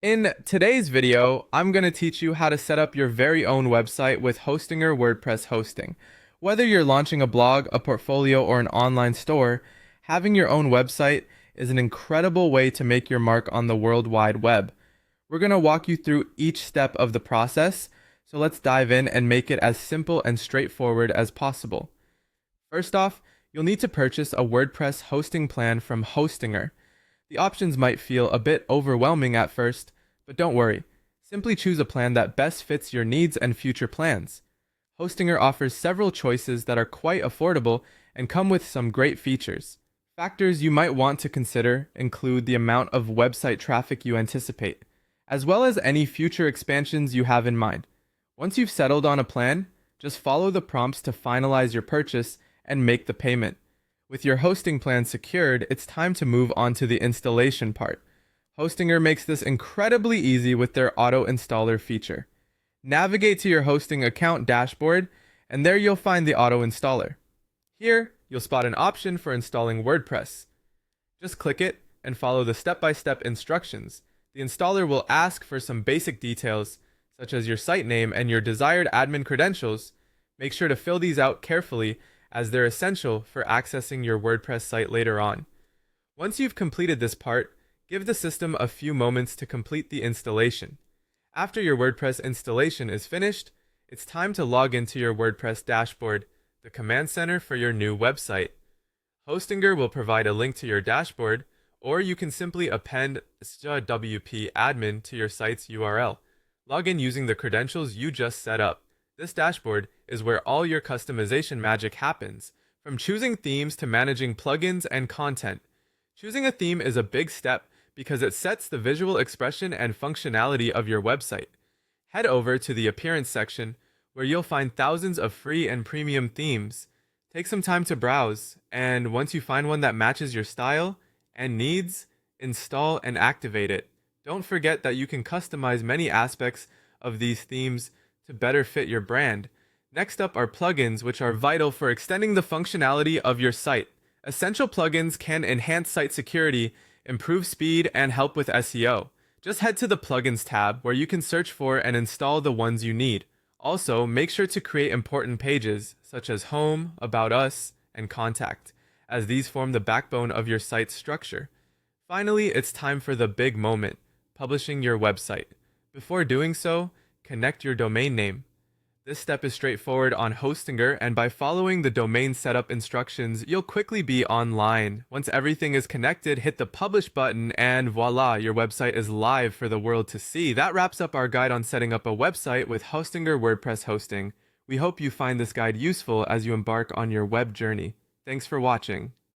In today's video, I'm going to teach you how to set up your very own website with Hostinger WordPress hosting. Whether you're launching a blog, a portfolio, or an online store, having your own website is an incredible way to make your mark on the World Wide Web. We're going to walk you through each step of the process, so let's dive in and make it as simple and straightforward as possible. First off, you'll need to purchase a WordPress hosting plan from Hostinger. The options might feel a bit overwhelming at first, but don't worry. Simply choose a plan that best fits your needs and future plans. Hostinger offers several choices that are quite affordable and come with some great features. Factors you might want to consider include the amount of website traffic you anticipate, as well as any future expansions you have in mind. Once you've settled on a plan, just follow the prompts to finalize your purchase and make the payment. With your hosting plan secured, it's time to move on to the installation part. Hostinger makes this incredibly easy with their auto installer feature. Navigate to your hosting account dashboard, and there you'll find the auto installer. Here, you'll spot an option for installing WordPress. Just click it and follow the step-by-step instructions. The installer will ask for some basic details, such as your site name and your desired admin credentials. Make sure to fill these out carefully, as they're essential for accessing your WordPress site later on. Once you've completed this part, give the system a few moments to complete the installation. After your WordPress installation is finished, it's time to log into your WordPress dashboard, the command center for your new website. Hostinger will provide a link to your dashboard, or you can simply append wp admin to your site's URL. Log in using the credentials you just set up. This dashboard is where all your customization magic happens, from choosing themes to managing plugins and content. Choosing a theme is a big step because it sets the visual expression and functionality of your website. Head over to the Appearance section, where you'll find thousands of free and premium themes. Take some time to browse, and once you find one that matches your style and needs, install and activate it. Don't forget that you can customize many aspects of these themes to better fit your brand. Next up are plugins, which are vital for extending the functionality of your site. Essential plugins can enhance site security, improve speed, and help with SEO. Just head to the Plugins tab, where you can search for and install the ones you need. Also, make sure to create important pages, such as Home, About Us, and Contact, as these form the backbone of your site's structure. Finally, it's time for the big moment: publishing your website. Before doing so, connect your domain name. This step is straightforward on Hostinger, and by following the domain setup instructions, you'll quickly be online. Once everything is connected, hit the publish button, and voila, your website is live for the world to see. That wraps up our guide on setting up a website with Hostinger WordPress hosting. We hope you find this guide useful as you embark on your web journey. Thanks for watching.